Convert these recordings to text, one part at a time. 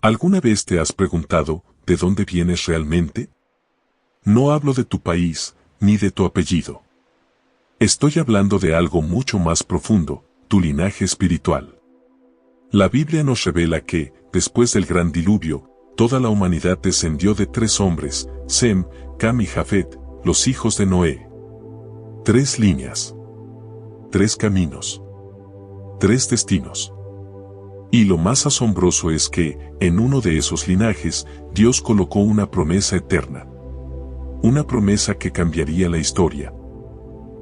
¿Alguna vez te has preguntado de dónde vienes realmente? No hablo de tu país, ni de tu apellido. Estoy hablando de algo mucho más profundo, tu linaje espiritual. La Biblia nos revela que, después del gran diluvio, toda la humanidad descendió de 3 hombres, Sem, Cam y Jafet, los hijos de Noé. 3 líneas. 3 caminos. 3 destinos. Y lo más asombroso es que, en uno de esos linajes, Dios colocó una promesa eterna. Una promesa que cambiaría la historia.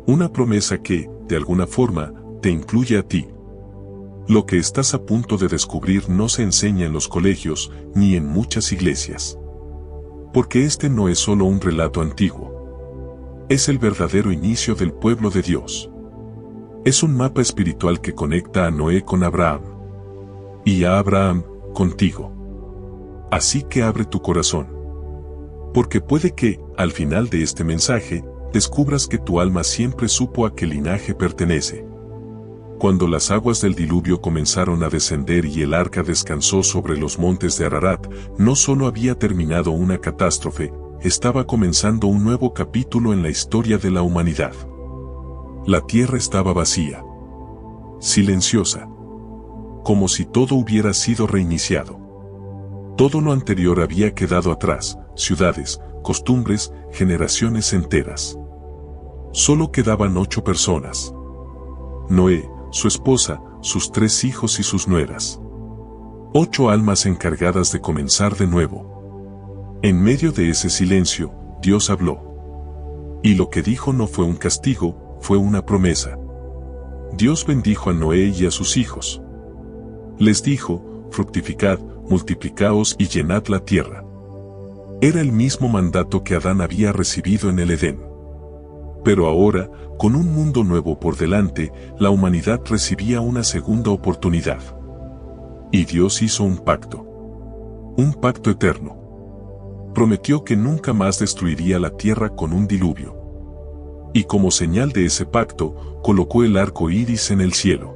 Una promesa que, de alguna forma, te incluye a ti. Lo que estás a punto de descubrir no se enseña en los colegios, ni en muchas iglesias. Porque este no es solo un relato antiguo. Es el verdadero inicio del pueblo de Dios. Es un mapa espiritual que conecta a Noé con Abraham. Y a Abraham, contigo. Así que abre tu corazón. Porque puede que, al final de este mensaje, descubras que tu alma siempre supo a qué linaje pertenece. Cuando las aguas del diluvio comenzaron a descender y el arca descansó sobre los montes de Ararat, no solo había terminado una catástrofe, estaba comenzando un nuevo capítulo en la historia de la humanidad. La tierra estaba vacía. Silenciosa. Como si todo hubiera sido reiniciado. Todo lo anterior había quedado atrás, ciudades, costumbres, generaciones enteras. Solo quedaban 8 personas. Noé, su esposa, sus 3 hijos y sus nueras. 8 almas encargadas de comenzar de nuevo. En medio de ese silencio, Dios habló. Y lo que dijo no fue un castigo, fue una promesa. Dios bendijo a Noé y a sus hijos. Les dijo, fructificad, multiplicaos y llenad la tierra. Era el mismo mandato que Adán había recibido en el Edén. Pero ahora, con un mundo nuevo por delante, la humanidad recibía una segunda oportunidad. Y Dios hizo un pacto. Un pacto eterno. Prometió que nunca más destruiría la tierra con un diluvio. Y como señal de ese pacto, colocó el arco iris en el cielo.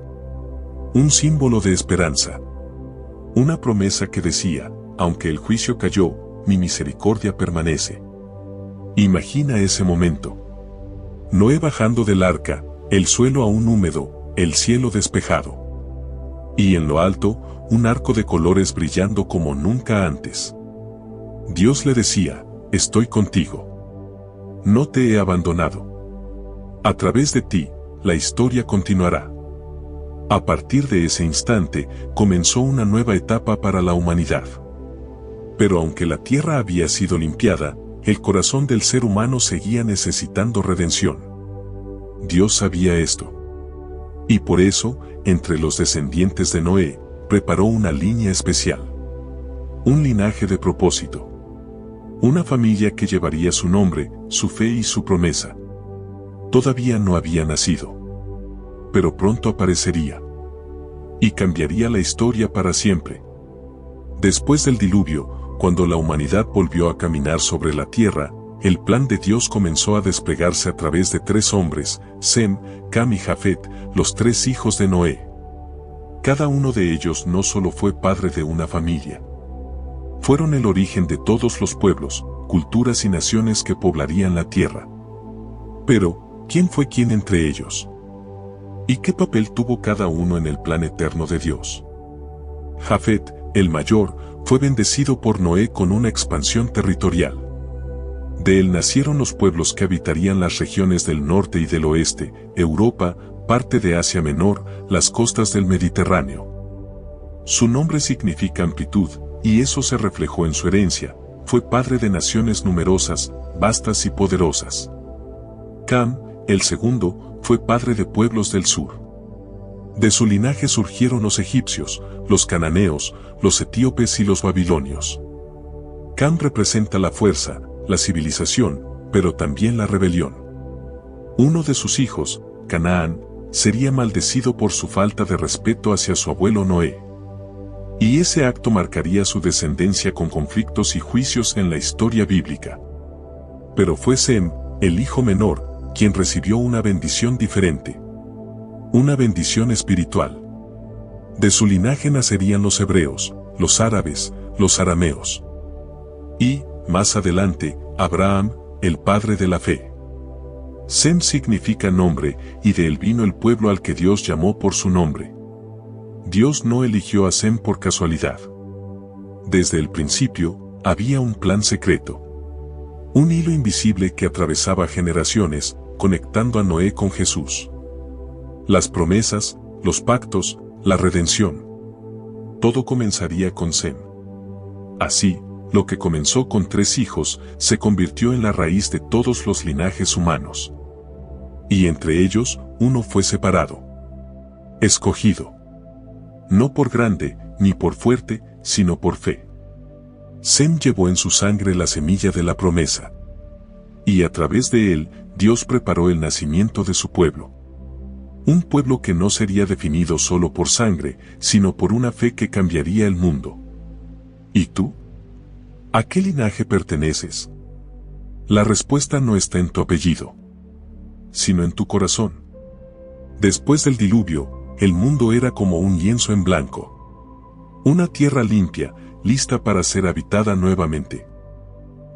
Un símbolo de esperanza. Una promesa que decía, aunque el juicio cayó, mi misericordia permanece. Imagina ese momento. Noé bajando del arca, el suelo aún húmedo, el cielo despejado. Y en lo alto, un arco de colores brillando como nunca antes. Dios le decía, estoy contigo. No te he abandonado. A través de ti, la historia continuará. A partir de ese instante, comenzó una nueva etapa para la humanidad. Pero aunque la tierra había sido limpiada, el corazón del ser humano seguía necesitando redención. Dios sabía esto. Y por eso, entre los descendientes de Noé, preparó una línea especial. Un linaje de propósito. Una familia que llevaría su nombre, su fe y su promesa. Todavía no había nacido. Pero pronto aparecería. Y cambiaría la historia para siempre. Después del diluvio, cuando la humanidad volvió a caminar sobre la tierra, el plan de Dios comenzó a desplegarse a través de 3 hombres, Sem, Cam y Jafet, los 3 hijos de Noé. Cada uno de ellos no solo fue padre de una familia. Fueron el origen de todos los pueblos, culturas y naciones que poblarían la tierra. Pero, ¿quién fue quién entre ellos? ¿Y qué papel tuvo cada uno en el plan eterno de Dios? Jafet, el mayor, fue bendecido por Noé con una expansión territorial. De él nacieron los pueblos que habitarían las regiones del norte y del oeste, Europa, parte de Asia Menor, las costas del Mediterráneo. Su nombre significa amplitud, y eso se reflejó en su herencia. Fue padre de naciones numerosas, vastas y poderosas. Cam, el segundo, fue padre de pueblos del sur. De su linaje surgieron los egipcios, los cananeos, los etíopes y los babilonios. Cam representa la fuerza, la civilización, pero también la rebelión. Uno de sus hijos, Canaán, sería maldecido por su falta de respeto hacia su abuelo Noé. Y ese acto marcaría su descendencia con conflictos y juicios en la historia bíblica. Pero fue Sem, el hijo menor, quien recibió una bendición diferente. Una bendición espiritual. De su linaje nacerían los hebreos, los árabes, los arameos. Y, más adelante, Abraham, el padre de la fe. Sem significa nombre, y de él vino el pueblo al que Dios llamó por su nombre. Dios no eligió a Sem por casualidad. Desde el principio, había un plan secreto. Un hilo invisible que atravesaba generaciones, conectando a Noé con Jesús. Las promesas, los pactos, la redención. Todo comenzaría con Sem. Así, lo que comenzó con 3 hijos, se convirtió en la raíz de todos los linajes humanos. Y entre ellos, uno fue separado. Escogido. No por grande, ni por fuerte, sino por fe. Sem llevó en su sangre la semilla de la promesa. Y a través de él, Dios preparó el nacimiento de su pueblo. Un pueblo que no sería definido solo por sangre, sino por una fe que cambiaría el mundo. ¿Y tú? ¿A qué linaje perteneces? La respuesta no está en tu apellido, sino en tu corazón. Después del diluvio, el mundo era como un lienzo en blanco. Una tierra limpia, lista para ser habitada nuevamente.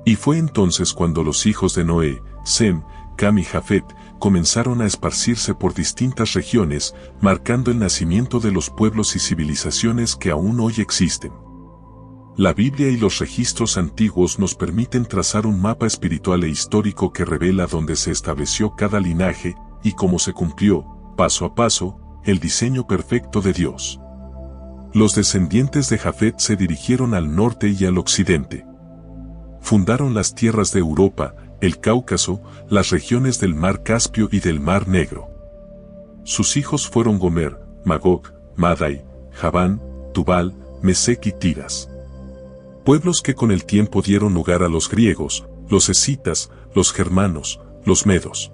Y fue entonces cuando los hijos de Noé, Sem, Cam y Jafet, comenzaron a esparcirse por distintas regiones, marcando el nacimiento de los pueblos y civilizaciones que aún hoy existen. La Biblia y los registros antiguos nos permiten trazar un mapa espiritual e histórico que revela dónde se estableció cada linaje y cómo se cumplió, paso a paso, el diseño perfecto de Dios. Los descendientes de Jafet se dirigieron al norte y al occidente. Fundaron las tierras de Europa, el Cáucaso, las regiones del Mar Caspio y del Mar Negro. Sus hijos fueron Gomer, Magog, Madai, Javán, Tubal, Mesec y Tiras. Pueblos que con el tiempo dieron lugar a los griegos, los escitas, los germanos, los medos.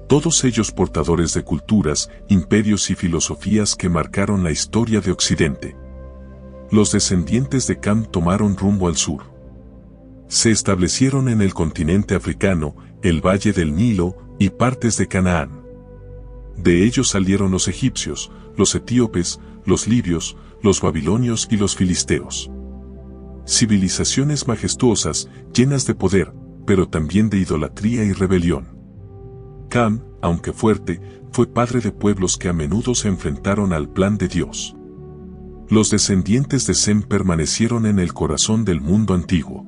Todos ellos portadores de culturas, imperios y filosofías que marcaron la historia de Occidente. Los descendientes de Cam tomaron rumbo al sur. Se establecieron en el continente africano, el valle del Nilo y partes de Canaán. De ellos salieron los egipcios, los etíopes, los libios, los babilonios y los filisteos. Civilizaciones majestuosas, llenas de poder, pero también de idolatría y rebelión. Cam, aunque fuerte, fue padre de pueblos que a menudo se enfrentaron al plan de Dios. Los descendientes de Sem permanecieron en el corazón del mundo antiguo.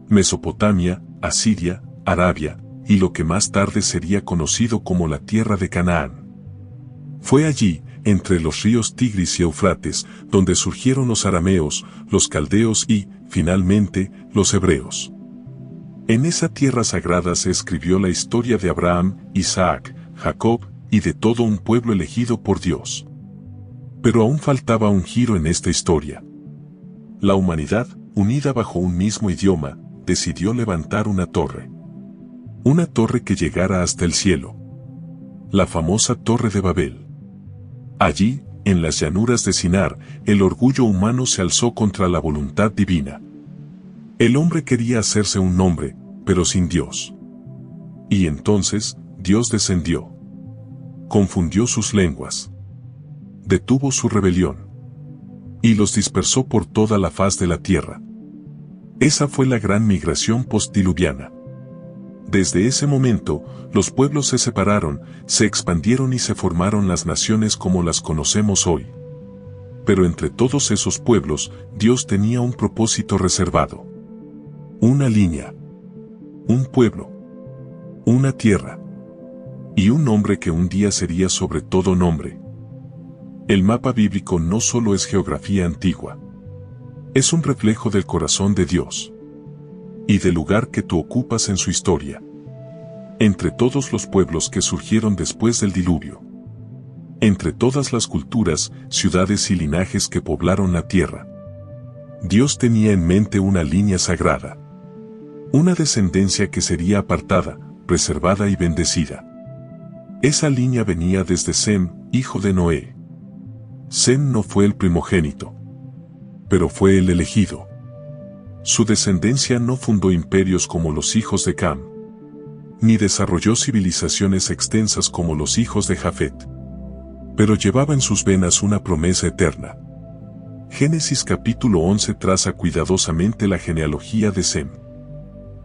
Mesopotamia, Asiria, Arabia, y lo que más tarde sería conocido como la tierra de Canaán. Fue allí, entre los ríos Tigris y Eufrates, donde surgieron los arameos, los caldeos y, finalmente, los hebreos. En esa tierra sagrada se escribió la historia de Abraham, Isaac, Jacob, y de todo un pueblo elegido por Dios. Pero aún faltaba un giro en esta historia. La humanidad, unida bajo un mismo idioma, decidió levantar una torre. Una torre que llegara hasta el cielo. La famosa Torre de Babel. Allí, en las llanuras de Sinar, el orgullo humano se alzó contra la voluntad divina. El hombre quería hacerse un nombre, pero sin Dios. Y entonces, Dios descendió. Confundió sus lenguas. Detuvo su rebelión. Y los dispersó por toda la faz de la tierra. Esa fue la gran migración postdiluviana. Desde ese momento, los pueblos se separaron, se expandieron y se formaron las naciones como las conocemos hoy. Pero entre todos esos pueblos, Dios tenía un propósito reservado. Una línea. Un pueblo. Una tierra. Y un nombre que un día sería sobre todo nombre. El mapa bíblico no solo es geografía antigua. Es un reflejo del corazón de Dios. Y del lugar que tú ocupas en su historia. Entre todos los pueblos que surgieron después del diluvio. Entre todas las culturas, ciudades y linajes que poblaron la tierra. Dios tenía en mente una línea sagrada. Una descendencia que sería apartada, preservada y bendecida. Esa línea venía desde Sem, hijo de Noé. Sem no fue el primogénito. Pero fue el elegido. Su descendencia no fundó imperios como los hijos de Cam. Ni desarrolló civilizaciones extensas como los hijos de Jafet. Pero llevaba en sus venas una promesa eterna. Génesis capítulo 11 traza cuidadosamente la genealogía de Sem.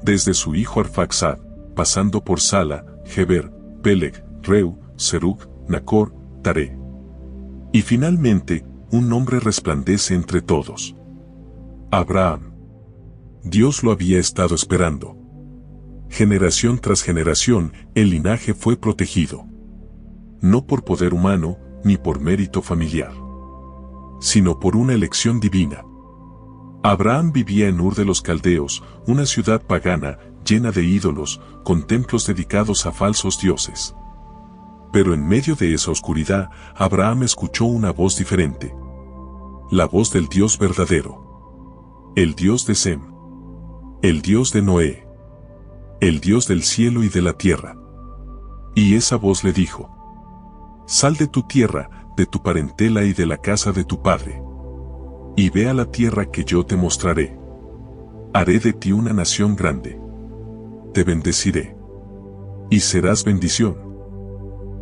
Desde su hijo Arfaxad, pasando por Sala, Heber, Peleg, Reu, Serug, Nacor, Taré. Y finalmente, un nombre resplandece entre todos. Abraham. Dios lo había estado esperando. Generación tras generación, el linaje fue protegido. No por poder humano, ni por mérito familiar, sino por una elección divina. Abraham vivía en Ur de los Caldeos, una ciudad pagana, llena de ídolos, con templos dedicados a falsos dioses. Pero en medio de esa oscuridad, Abraham escuchó una voz diferente. La voz del Dios verdadero. El Dios de Sem. El Dios de Noé. El Dios del cielo y de la tierra. Y esa voz le dijo: Sal de tu tierra, de tu parentela y de la casa de tu padre. Y ve a la tierra que yo te mostraré. Haré de ti una nación grande. Te bendeciré. Y serás bendición.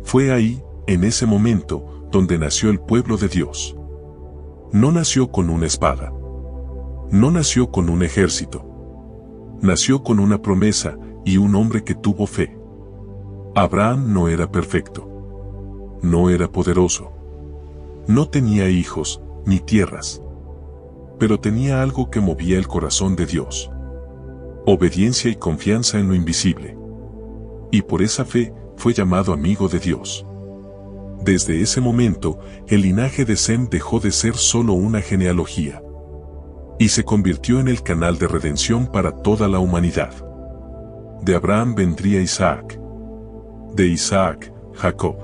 Fue ahí, en ese momento, donde nació el pueblo de Dios. No nació con una espada. No nació con un ejército. Nació con una promesa y un hombre que tuvo fe. Abraham no era perfecto. No era poderoso. No tenía hijos, ni tierras. Pero tenía algo que movía el corazón de Dios. Obediencia y confianza en lo invisible. Y por esa fe, fue llamado amigo de Dios. Desde ese momento, el linaje de Sem dejó de ser solo una genealogía. Y se convirtió en el canal de redención para toda la humanidad. De Abraham vendría Isaac. De Isaac, Jacob.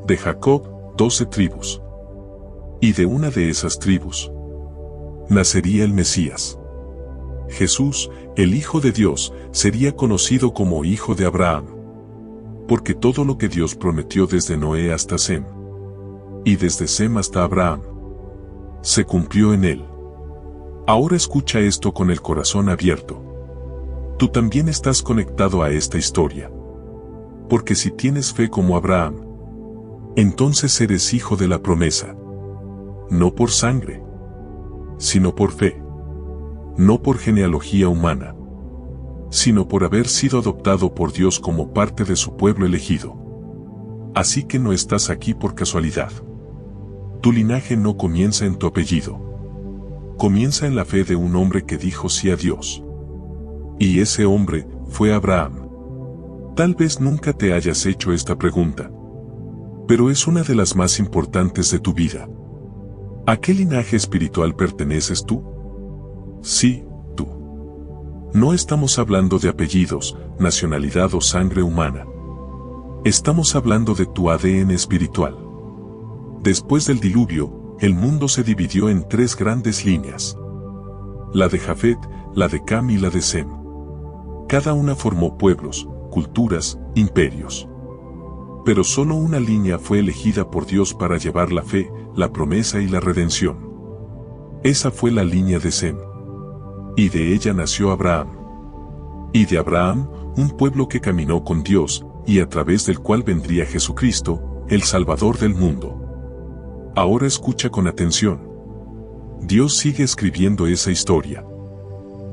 De Jacob, 12 tribus. Y de una de esas tribus nacería el Mesías. Jesús, el Hijo de Dios, sería conocido como Hijo de Abraham. Porque todo lo que Dios prometió desde Noé hasta Sem, y desde Sem hasta Abraham, se cumplió en él. Ahora escucha esto con el corazón abierto. Tú también estás conectado a esta historia. Porque si tienes fe como Abraham, entonces eres hijo de la promesa. No por sangre, sino por fe. No por genealogía humana, sino por haber sido adoptado por Dios como parte de su pueblo elegido. Así que no estás aquí por casualidad. Tu linaje no comienza en tu apellido. Comienza en la fe de un hombre que dijo sí a Dios. Y ese hombre fue Abraham. Tal vez nunca te hayas hecho esta pregunta, pero es una de las más importantes de tu vida. ¿A qué linaje espiritual perteneces tú? Sí, tú. No estamos hablando de apellidos, nacionalidad o sangre humana. Estamos hablando de tu ADN espiritual. Después del diluvio, el mundo se dividió en 3 grandes líneas. La de Jafet, la de Cam y la de Sem. Cada una formó pueblos, culturas, imperios. Pero solo una línea fue elegida por Dios para llevar la fe, la promesa y la redención. Esa fue la línea de Sem. Y de ella nació Abraham. Y de Abraham, un pueblo que caminó con Dios, y a través del cual vendría Jesucristo, el Salvador del mundo. Ahora escucha con atención. Dios sigue escribiendo esa historia.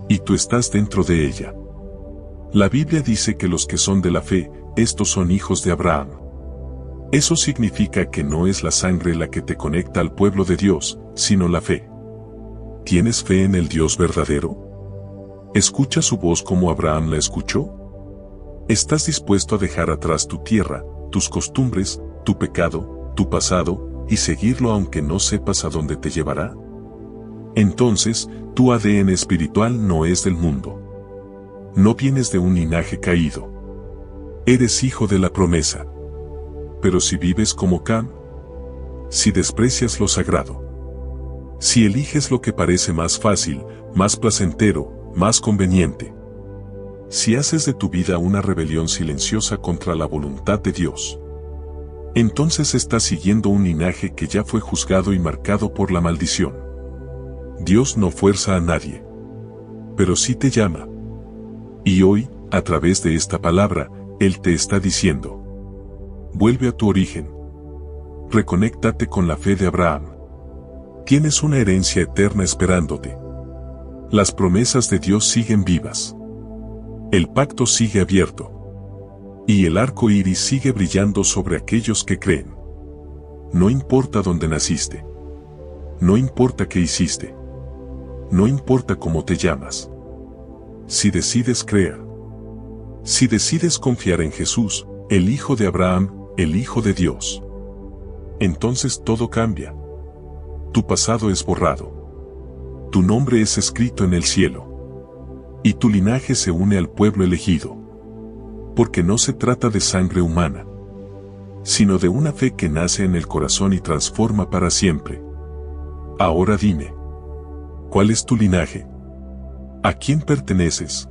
Y tú estás dentro de ella. La Biblia dice que los que son de la fe, estos son hijos de Abraham. Eso significa que no es la sangre la que te conecta al pueblo de Dios, sino la fe. ¿Tienes fe en el Dios verdadero? ¿Escucha su voz como Abraham la escuchó? ¿Estás dispuesto a dejar atrás tu tierra, tus costumbres, tu pecado, tu pasado, y seguirlo aunque no sepas a dónde te llevará? Entonces, tu ADN espiritual no es del mundo. No vienes de un linaje caído. Eres hijo de la promesa. Pero si vives como Cam, si desprecias lo sagrado, si eliges lo que parece más fácil, más placentero, más conveniente, si haces de tu vida una rebelión silenciosa contra la voluntad de Dios, entonces estás siguiendo un linaje que ya fue juzgado y marcado por la maldición. Dios no fuerza a nadie, pero sí te llama. Y hoy, a través de esta palabra, Él te está diciendo: vuelve a tu origen. Reconéctate con la fe de Abraham. Tienes una herencia eterna esperándote. Las promesas de Dios siguen vivas. El pacto sigue abierto. Y el arco iris sigue brillando sobre aquellos que creen. No importa dónde naciste. No importa qué hiciste. No importa cómo te llamas. Si decides creer. Si decides confiar en Jesús, el Hijo de Abraham, el Hijo de Dios. Entonces todo cambia. Tu pasado es borrado. Tu nombre es escrito en el cielo. Y tu linaje se une al pueblo elegido. Porque no se trata de sangre humana, sino de una fe que nace en el corazón y transforma para siempre. Ahora dime, ¿cuál es tu linaje? ¿A quién perteneces?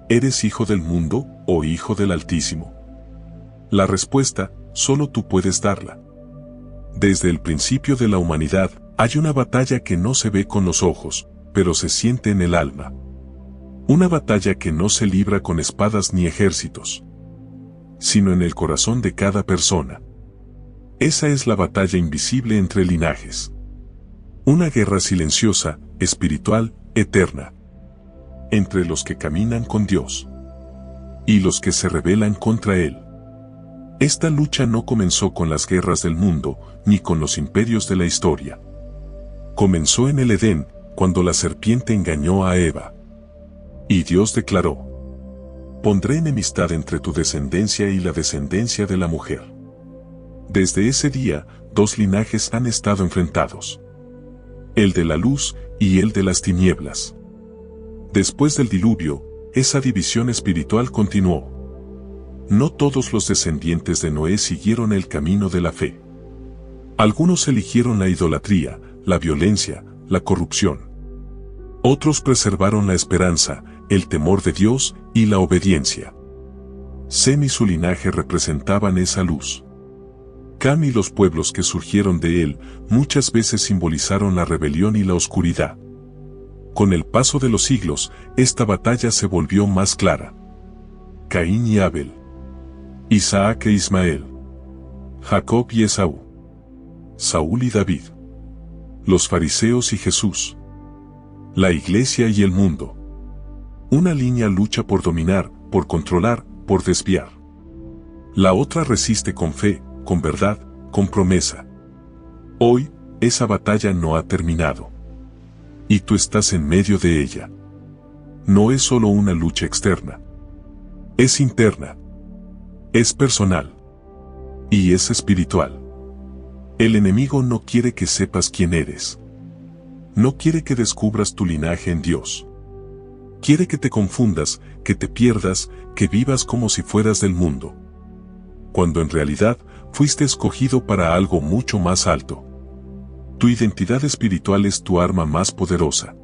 ¿Eres hijo del mundo o hijo del Altísimo? La respuesta, solo tú puedes darla. Desde el principio de la humanidad, hay una batalla que no se ve con los ojos, pero se siente en el alma. Una batalla que no se libra con espadas ni ejércitos, sino en el corazón de cada persona. Esa es la batalla invisible entre linajes. Una guerra silenciosa, espiritual, eterna. Entre los que caminan con Dios y los que se rebelan contra Él. Esta lucha no comenzó con las guerras del mundo, ni con los imperios de la historia. Comenzó en el Edén, cuando la serpiente engañó a Eva. Y Dios declaró: pondré enemistad entre tu descendencia y la descendencia de la mujer. Desde ese día, dos linajes han estado enfrentados. El de la luz y el de las tinieblas. Después del diluvio, esa división espiritual continuó. No todos los descendientes de Noé siguieron el camino de la fe. Algunos eligieron la idolatría, la violencia, la corrupción. Otros preservaron la esperanza, el temor de Dios y la obediencia. Sem y su linaje representaban esa luz. Cam y los pueblos que surgieron de él muchas veces simbolizaron la rebelión y la oscuridad. Con el paso de los siglos, esta batalla se volvió más clara. Caín y Abel. Isaac e Ismael. Jacob y Esaú. Saúl y David. Los fariseos y Jesús. La iglesia y el mundo. Una línea lucha por dominar, por controlar, por desviar. La otra resiste con fe, con verdad, con promesa. Hoy, esa batalla no ha terminado. Y tú estás en medio de ella. No es solo una lucha externa. Es interna. Es personal. Y es espiritual. El enemigo no quiere que sepas quién eres. No quiere que descubras tu linaje en Dios. Quiere que te confundas, que te pierdas, que vivas como si fueras del mundo. Cuando en realidad, fuiste escogido para algo mucho más alto. Tu identidad espiritual es tu arma más poderosa.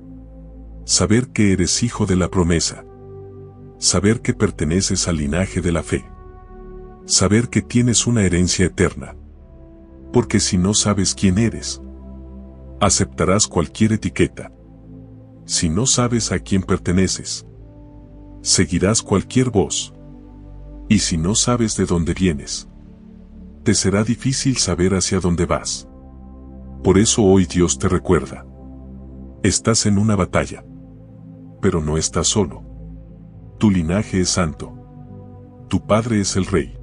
Saber que eres hijo de la promesa. Saber que perteneces al linaje de la fe. Saber que tienes una herencia eterna. Porque si no sabes quién eres, aceptarás cualquier etiqueta. Si no sabes a quién perteneces, seguirás cualquier voz. Y si no sabes de dónde vienes, te será difícil saber hacia dónde vas. Por eso hoy Dios te recuerda. Estás en una batalla. Pero no estás solo. Tu linaje es santo. Tu Padre es el Rey.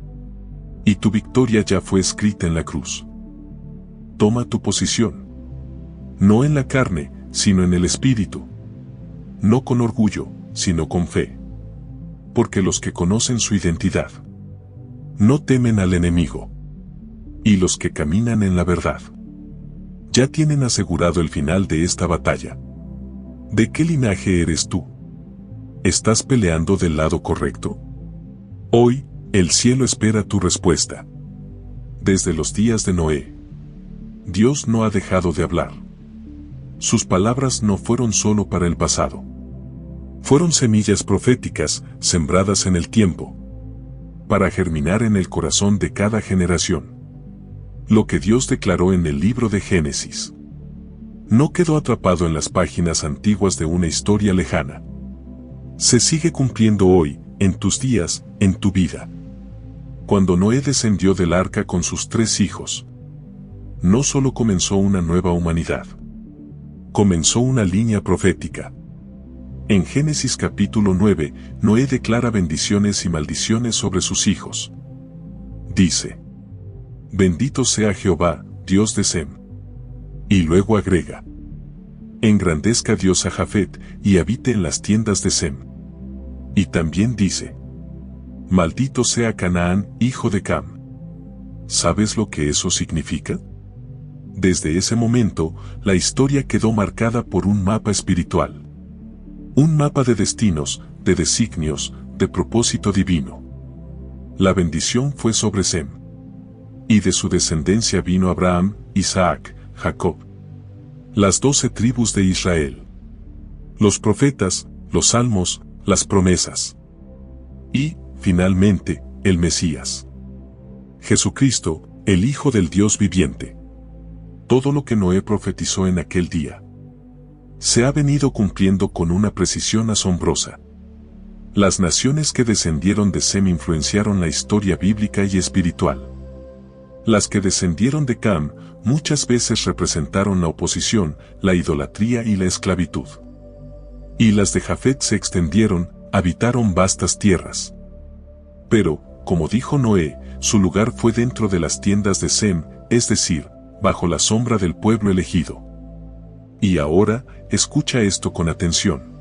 Y tu victoria ya fue escrita en la cruz. Toma tu posición. No en la carne, sino en el Espíritu. No con orgullo, sino con fe. Porque los que conocen su identidad no temen al enemigo. Y los que caminan en la verdad ya tienen asegurado el final de esta batalla. ¿De qué linaje eres tú? ¿Estás peleando del lado correcto? Hoy, el cielo espera tu respuesta. Desde los días de Noé, Dios no ha dejado de hablar. Sus palabras no fueron solo para el pasado. Fueron semillas proféticas, sembradas en el tiempo, para germinar en el corazón de cada generación. Lo que Dios declaró en el libro de Génesis no quedó atrapado en las páginas antiguas de una historia lejana. Se sigue cumpliendo hoy, en tus días, en tu vida. Cuando Noé descendió del arca con sus 3 hijos, no solo comenzó una nueva humanidad. Comenzó una línea profética. En Génesis capítulo 9, Noé declara bendiciones y maldiciones sobre sus hijos. Dice: bendito sea Jehová, Dios de Sem. Y luego agrega: engrandezca Dios a Jafet, y habite en las tiendas de Sem. Y también dice: maldito sea Canaán, hijo de Cam. ¿Sabes lo que eso significa? Desde ese momento, la historia quedó marcada por un mapa espiritual. Un mapa de destinos, de designios, de propósito divino. La bendición fue sobre Sem. Y de su descendencia vino Abraham, Isaac, Jacob. Las 12 tribus de Israel. Los profetas, los salmos, las promesas. Y, finalmente, el Mesías. Jesucristo, el Hijo del Dios viviente. Todo lo que Noé profetizó en aquel día se ha venido cumpliendo con una precisión asombrosa. Las naciones que descendieron de Sem influenciaron la historia bíblica y espiritual. Las que descendieron de Cam muchas veces representaron la oposición, la idolatría y la esclavitud. Y las de Jafet se extendieron, habitaron vastas tierras. Pero, como dijo Noé, su lugar fue dentro de las tiendas de Sem, es decir, bajo la sombra del pueblo elegido. Y ahora, escucha esto con atención.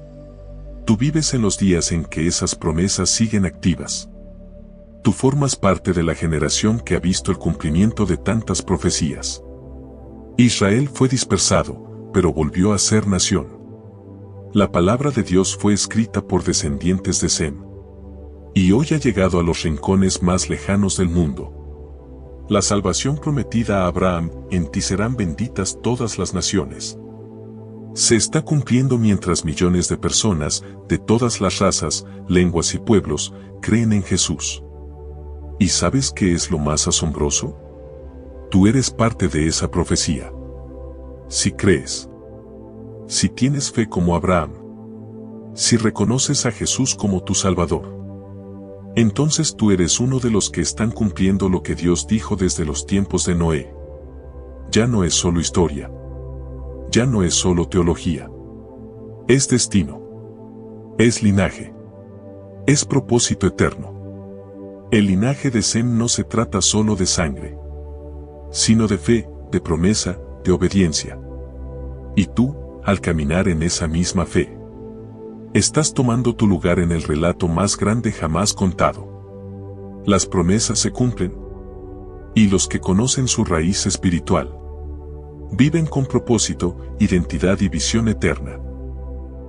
Tú vives en los días en que esas promesas siguen activas. Tú formas parte de la generación que ha visto el cumplimiento de tantas profecías. Israel fue dispersado, pero volvió a ser nación. La palabra de Dios fue escrita por descendientes de Sem. Y hoy ha llegado a los rincones más lejanos del mundo. La salvación prometida a Abraham: en ti serán benditas todas las naciones. Se está cumpliendo mientras millones de personas, de todas las razas, lenguas y pueblos, creen en Jesús. ¿Y sabes qué es lo más asombroso? Tú eres parte de esa profecía. Si crees, si tienes fe como Abraham, si reconoces a Jesús como tu Salvador, entonces tú eres uno de los que están cumpliendo lo que Dios dijo desde los tiempos de Noé. Ya no es solo historia. Ya no es solo teología. Es destino. Es linaje. Es propósito eterno. El linaje de Sem no se trata solo de sangre, sino de fe, de promesa, de obediencia. Y tú, al caminar en esa misma fe, estás tomando tu lugar en el relato más grande jamás contado. Las promesas se cumplen, y los que conocen su raíz espiritual viven con propósito, identidad y visión eterna.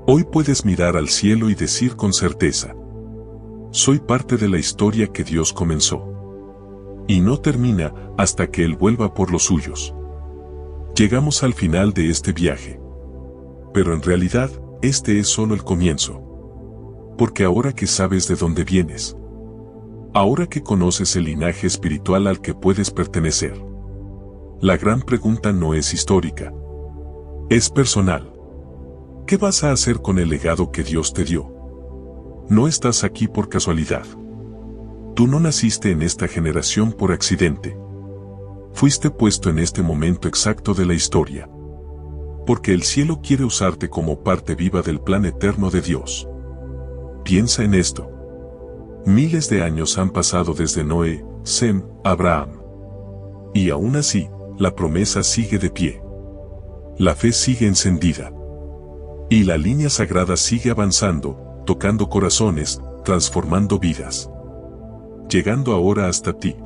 Hoy puedes mirar al cielo y decir con certeza: soy parte de la historia que Dios comenzó. Y no termina hasta que Él vuelva por los suyos. Llegamos al final de este viaje. Pero en realidad, este es solo el comienzo. Porque ahora que sabes de dónde vienes, ahora que conoces el linaje espiritual al que puedes pertenecer, la gran pregunta no es histórica. Es personal. ¿Qué vas a hacer con el legado que Dios te dio? No estás aquí por casualidad. Tú no naciste en esta generación por accidente. Fuiste puesto en este momento exacto de la historia. Porque el cielo quiere usarte como parte viva del plan eterno de Dios. Piensa en esto. Miles de años han pasado desde Noé, Sem, Abraham. Y aún así, la promesa sigue de pie. La fe sigue encendida. Y la línea sagrada sigue avanzando, tocando corazones, transformando vidas. Llegando ahora hasta ti.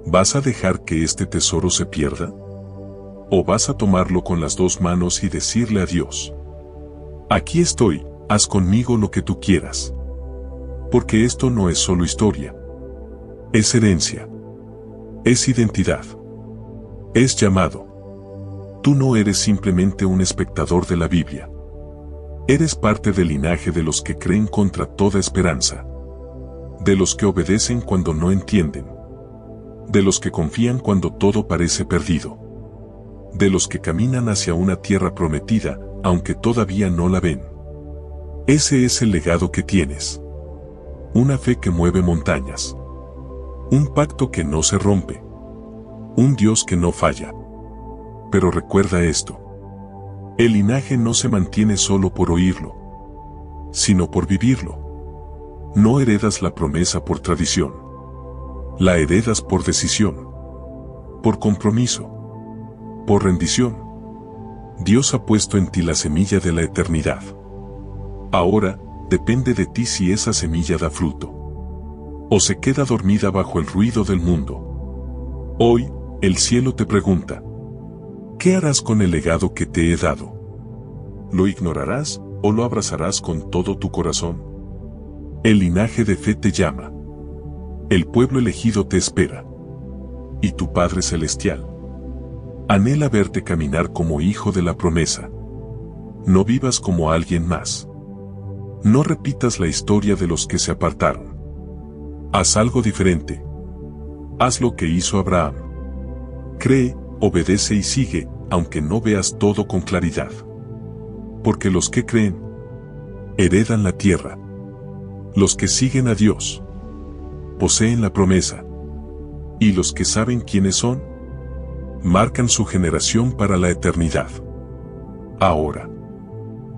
¿Vas a dejar que este tesoro se pierda? ¿O vas a tomarlo con las dos manos y decirle a Dios: aquí estoy, haz conmigo lo que tú quieras? Porque esto no es solo historia. Es herencia. Es identidad. Es llamado. Tú no eres simplemente un espectador de la Biblia. Eres parte del linaje de los que creen contra toda esperanza. De los que obedecen cuando no entienden. De los que confían cuando todo parece perdido. De los que caminan hacia una tierra prometida, aunque todavía no la ven. Ese es el legado que tienes. Una fe que mueve montañas. Un pacto que no se rompe. Un Dios que no falla. Pero recuerda esto. El linaje no se mantiene solo por oírlo, sino por vivirlo. No heredas la promesa por tradición. La heredas por decisión, por compromiso, por rendición. Dios ha puesto en ti la semilla de la eternidad. Ahora, depende de ti si esa semilla da fruto, o se queda dormida bajo el ruido del mundo. Hoy, el cielo te pregunta: ¿qué harás con el legado que te he dado? ¿Lo ignorarás o lo abrazarás con todo tu corazón? El linaje de fe te llama. El pueblo elegido te espera. Y tu Padre Celestial anhela verte caminar como hijo de la promesa. No vivas como alguien más. No repitas la historia de los que se apartaron. Haz algo diferente. Haz lo que hizo Abraham. Cree, obedece y sigue, aunque no veas todo con claridad. Porque los que creen heredan la tierra. Los que siguen a Dios poseen la promesa. Y los que saben quiénes son marcan su generación para la eternidad. Ahora,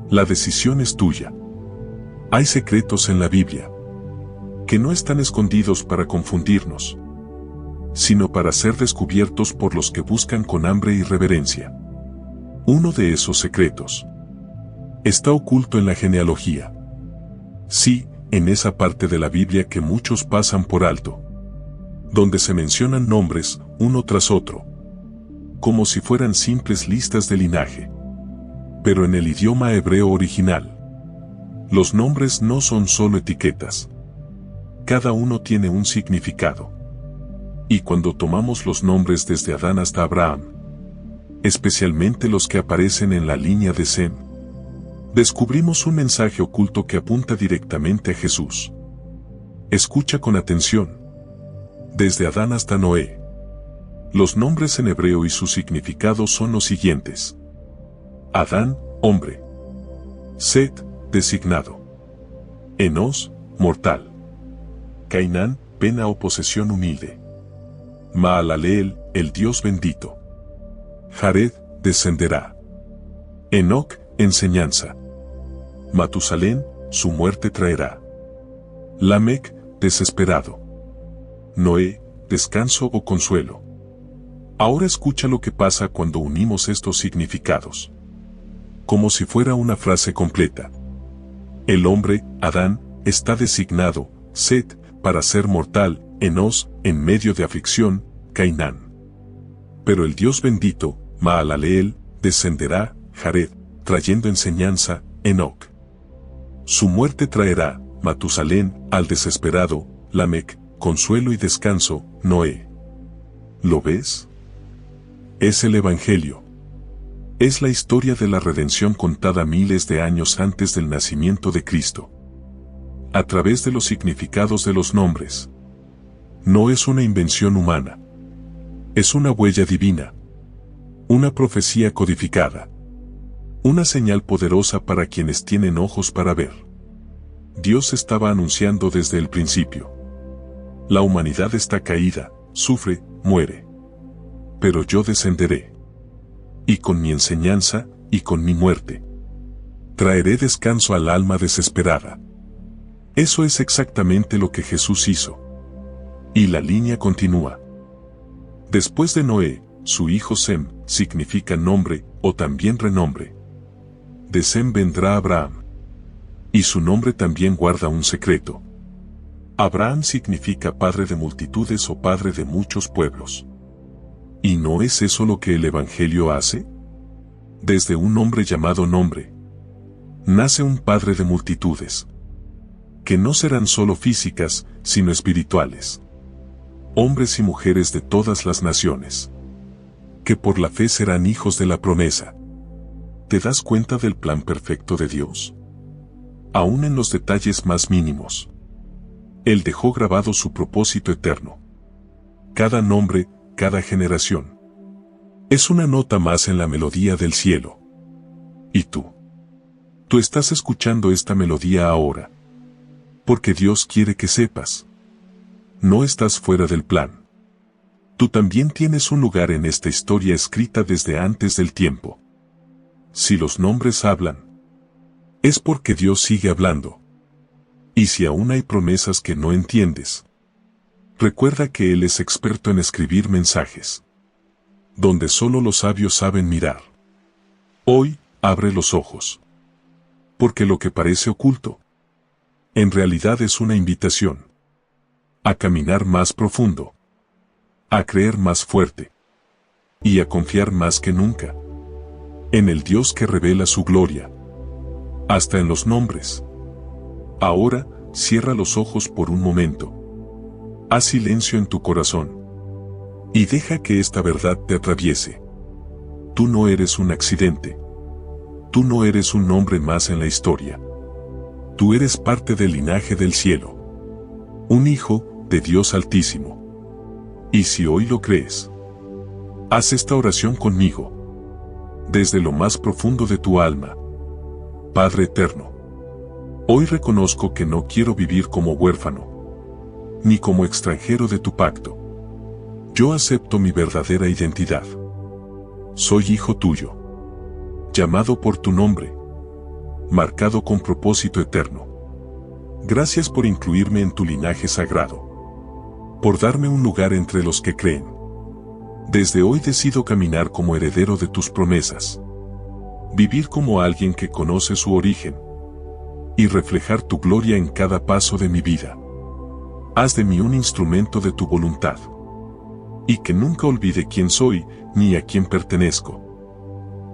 la decisión es tuya. Hay secretos en la Biblia que no están escondidos para confundirnos, sino para ser descubiertos por los que buscan con hambre y reverencia. Uno de esos secretos está oculto en la genealogía. Sí, en esa parte de la Biblia que muchos pasan por alto, donde se mencionan nombres uno tras otro, como si fueran simples listas de linaje. Pero en el idioma hebreo original, los nombres no son solo etiquetas. Cada uno tiene un significado. Y cuando tomamos los nombres desde Adán hasta Abraham, especialmente los que aparecen en la línea de Sem, descubrimos un mensaje oculto que apunta directamente a Jesús. Escucha con atención. Desde Adán hasta Noé, los nombres en hebreo y su significado son los siguientes: Adán, hombre; Set, designado; Enos, mortal; Cainán, pena o posesión humilde; Maalaleel, el Dios bendito; Jared, descenderá; Enoc, enseñanza; Matusalén, su muerte traerá; Lamec, desesperado; Noé, descanso o consuelo. Ahora escucha lo que pasa cuando unimos estos significados, como si fuera una frase completa. El hombre, Adán, está designado, Set, para ser mortal; Enos, en medio de aflicción; Cainán. Pero el Dios bendito, Maalaleel, descenderá; Jared, trayendo enseñanza; Enoc. Su muerte traerá; Matusalén, al desesperado; Lamec, consuelo y descanso; Noé. ¿Lo ves? Es el Evangelio. Es la historia de la redención contada miles de años antes del nacimiento de Cristo, a través de los significados de los nombres. No es una invención humana. Es una huella divina. Una profecía codificada. Una señal poderosa para quienes tienen ojos para ver. Dios estaba anunciando desde el principio: la humanidad está caída, sufre, muere. Pero yo descenderé. Y con mi enseñanza, y con mi muerte, traeré descanso al alma desesperada. Eso es exactamente lo que Jesús hizo. Y la línea continúa. Después de Noé, su hijo Sem, significa nombre, o también renombre. De Sem vendrá Abraham. Y su nombre también guarda un secreto. Abraham significa padre de multitudes o padre de muchos pueblos. ¿Y no es eso lo que el Evangelio hace? Desde un hombre llamado nombre, nace un padre de multitudes, que no serán solo físicas, sino espirituales. Hombres y mujeres de todas las naciones, que por la fe serán hijos de la promesa. ¿Te das cuenta del plan perfecto de Dios? Aún en los detalles más mínimos, Él dejó grabado su propósito eterno. Cada nombre, cada generación, es una nota más en la melodía del cielo. ¿Y tú? Tú estás escuchando esta melodía ahora, porque Dios quiere que sepas: no estás fuera del plan. Tú también tienes un lugar en esta historia escrita desde antes del tiempo. Si los nombres hablan, es porque Dios sigue hablando. Y si aún hay promesas que no entiendes, recuerda que Él es experto en escribir mensajes, donde solo los sabios saben mirar. Hoy, abre los ojos. Porque lo que parece oculto, en realidad es una invitación a caminar más profundo, a creer más fuerte y a confiar más que nunca en el Dios que revela su gloria, hasta en los nombres. Ahora, cierra los ojos por un momento. Haz silencio en tu corazón y deja que esta verdad te atraviese. Tú no eres un accidente. Tú no eres un nombre más en la historia. Tú eres parte del linaje del cielo, un hijo de Dios Altísimo. Y si hoy lo crees, haz esta oración conmigo, desde lo más profundo de tu alma. Padre eterno, hoy reconozco que no quiero vivir como huérfano, ni como extranjero de tu pacto. Yo acepto mi verdadera identidad. Soy hijo tuyo, llamado por tu nombre, marcado con propósito eterno. Gracias por incluirme en tu linaje sagrado, por darme un lugar entre los que creen. Desde hoy decido caminar como heredero de tus promesas, vivir como alguien que conoce su origen, y reflejar tu gloria en cada paso de mi vida. Haz de mí un instrumento de tu voluntad, y que nunca olvide quién soy ni a quién pertenezco.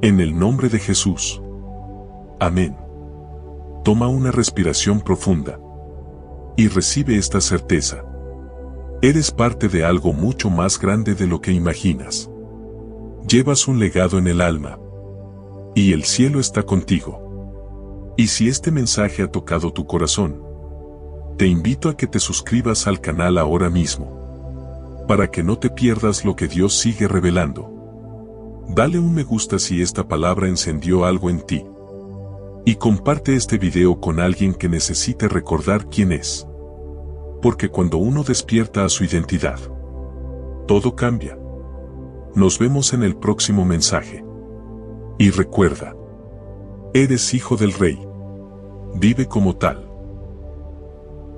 En el nombre de Jesús. Amén. Toma una respiración profunda y recibe esta certeza. Eres parte de algo mucho más grande de lo que imaginas. Llevas un legado en el alma, y el cielo está contigo. Y si este mensaje ha tocado tu corazón, te invito a que te suscribas al canal ahora mismo, para que no te pierdas lo que Dios sigue revelando. Dale un me gusta si esta palabra encendió algo en ti. Y comparte este video con alguien que necesite recordar quién es. Porque cuando uno despierta a su identidad, todo cambia. Nos vemos en el próximo mensaje. Y recuerda, eres hijo del Rey. Vive como tal.